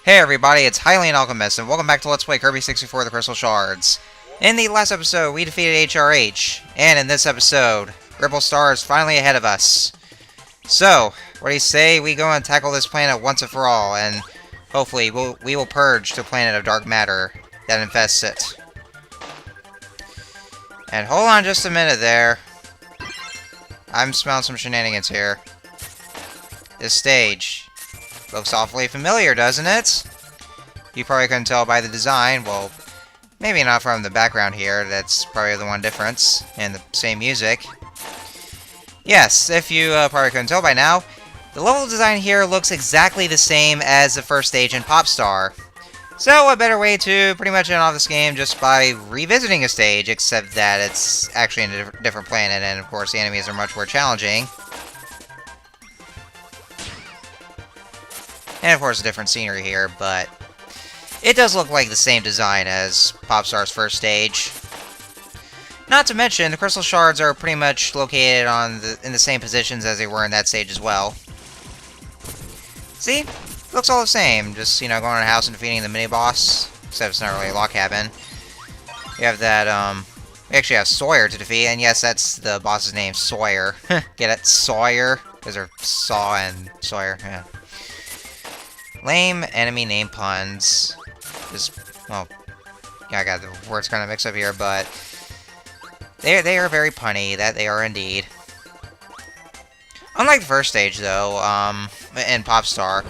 Hey everybody, it's Hylian Alchemist, and welcome back to Let's Play Kirby 64 The Crystal Shards. In the last episode, we defeated HRH, and in this episode, Ripple Star is finally ahead of us. So, what do you say we go and tackle this planet once and for all, and hopefully we will purge the planet of dark matter that infests it. And hold on just a minute there. I'm smelling some shenanigans here. This stage looks awfully familiar, doesn't it? You probably couldn't tell by the design. Well, maybe not from the background here. That's probably the one difference. And the same music. Yes, if you probably couldn't tell by now, the level design here looks exactly the same as the first stage in Popstar. So, a better way to pretty much end off this game just by revisiting a stage, except that it's actually in a different planet, and of course the enemies are much more challenging. And of course a different scenery here, but it does look like the same design as Popstar's first stage. Not to mention, the crystal shards are pretty much located in the same positions as they were in that stage as well. See? Looks all the same. Just, going in a house and defeating the mini-boss. Except it's not really a log cabin. We have that, we actually have Sawyer to defeat, and yes, that's the boss's name, Sawyer. Get it? Sawyer? Because they're Saw and Sawyer, yeah. Lame enemy name puns. Just, well, yeah, I got the words kind of mixed up here, but they are very punny, that they are indeed. Unlike the first stage, though, in Popstar,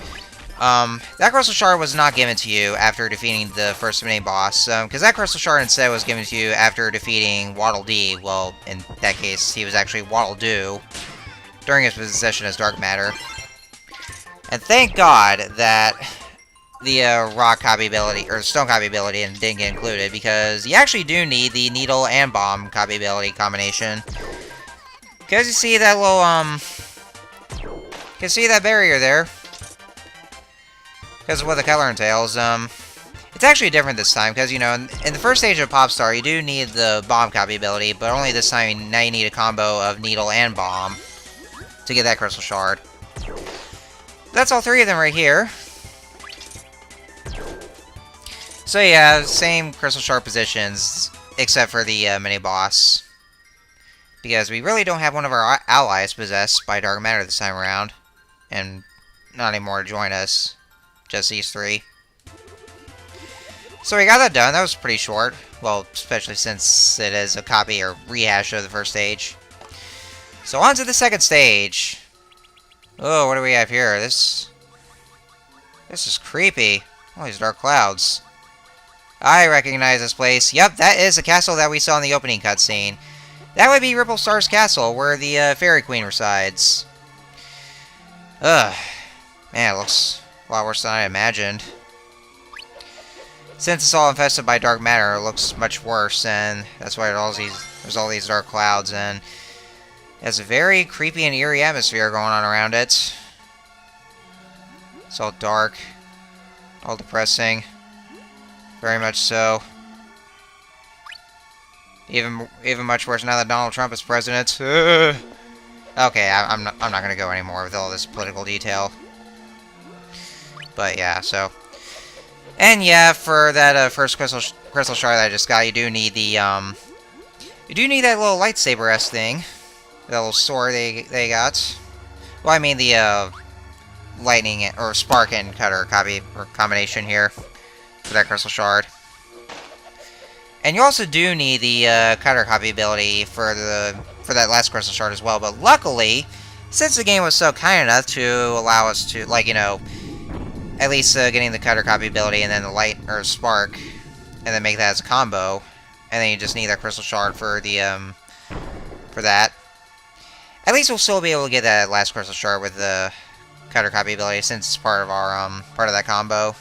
that crystal shard was not given to you after defeating the first mini boss, because that crystal shard instead was given to you after defeating Waddle Dee. Well, in that case, he was actually Waddle Doo during his possession as Dark Matter. And thank God that the rock copy ability, or stone copy ability, didn't get included, because you actually do need the needle and bomb copy ability combination. Because you see that little, you can see that barrier there. Because of what the color entails, it's actually different this time, because, in the first stage of Popstar, you do need the bomb copy ability, but only this time, now you need a combo of needle and bomb to get that crystal shard. That's all three of them right here. So yeah, same crystal shard positions, except for the mini-boss. Because we really don't have one of our allies possessed by dark matter this time around. And not anymore to join us. Just these three. So we got that done. That was pretty short. Well, especially since it is a copy or rehash of the first stage. So on to the second stage. Oh, what do we have here? This is creepy. All these dark clouds. I recognize this place. Yep, that is the castle that we saw in the opening cutscene. That would be Ripple Star's castle, where the Fairy Queen resides. Ugh. Man, it looks a lot worse than I imagined. Since it's all infested by dark matter, it looks much worse, and that's why there's all these dark clouds, and it has a very creepy and eerie atmosphere going on around it. It's all dark, all depressing, very much so. Even much worse now that Donald Trump is president. Okay, I'm not gonna go anymore with all this political detail. But yeah, so, and yeah, for that first crystal shard that I just got, you do need the that little lightsaber-esque thing. That little sword they got. Well, I mean the lightning or spark and cutter combination here for that crystal shard. And you also do need the cutter copy ability for that last crystal shard as well. But luckily, since the game was so kind enough to allow us to, at least getting the cutter copy ability and then the light or spark, and then make that as a combo, and then you just need that crystal shard for the for that. At least we'll still be able to get that last crystal shard with the cutter copy ability, since it's part of our part of that combo.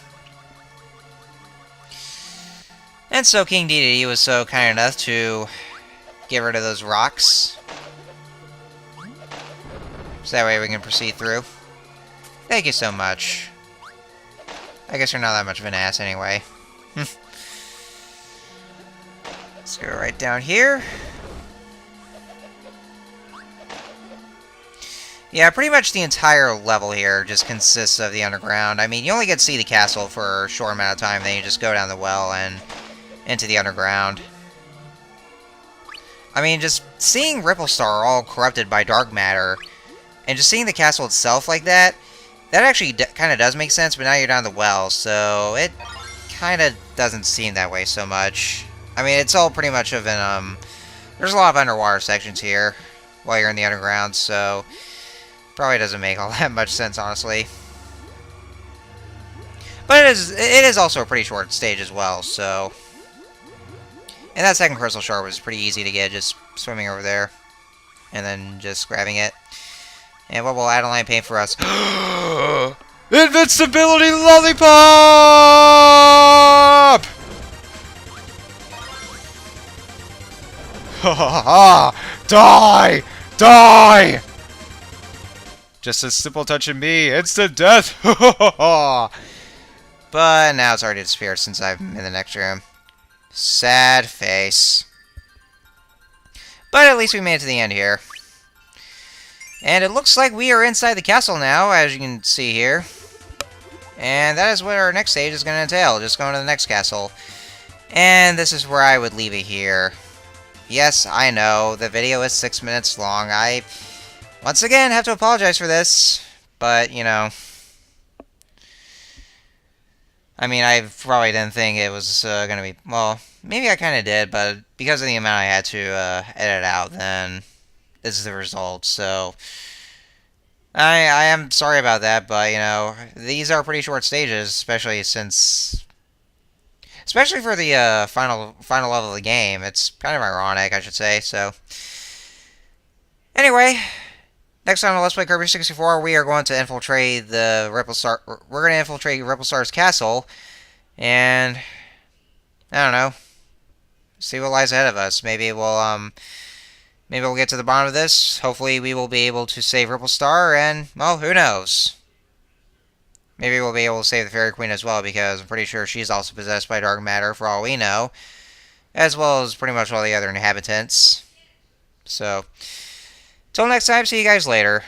And so King Dedede was so kind enough to get rid of those rocks, so that way we can proceed through. Thank you so much. I guess you're not that much of an ass anyway. Let's go right down here. Yeah, pretty much the entire level here just consists of the underground. I mean, you only get to see the castle for a short amount of time, then you just go down the well and into the underground. I mean, just seeing Ripple Star all corrupted by dark matter, and just seeing the castle itself like that, that actually kind of does make sense, but now you're down the well, so it kind of doesn't seem that way so much. I mean, it's all pretty much of an, there's a lot of underwater sections here while you're in the underground, so probably doesn't make all that much sense, honestly. But it is also a pretty short stage as well, so... And that second crystal shard was pretty easy to get, just swimming over there. And then just grabbing it. And what will Adeline paint for us? Invincibility Lollipop! Ha ha ha! Die! Die! Just a simple touch of me, instant death! But now it's already disappeared since I'm in the next room. Sad face. But at least we made it to the end here. And it looks like we are inside the castle now, as you can see here. And that is what our next stage is going to entail, just going to the next castle. And this is where I would leave it here. Yes, I know, the video is 6 minutes long. I, once again, have to apologize for this. But, you know... I mean, I probably didn't think it was going to be... Well, maybe I kind of did, but because of the amount I had to edit out, then this is the result. So, I am sorry about that, but, you know, these are pretty short stages, especially since... Especially for the final level of the game. It's kind of ironic, I should say, so... Anyway... Next time on Let's Play Kirby 64, we are going to infiltrate the Ripple Star. We're going to infiltrate Ripple Star's castle, and I don't know. See what lies ahead of us. Maybe we'll get to the bottom of this. Hopefully, we will be able to save Ripple Star, and well, who knows? Maybe we'll be able to save the Fairy Queen as well, because I'm pretty sure she's also possessed by dark matter, for all we know, as well as pretty much all the other inhabitants. So. Till next time, see you guys later.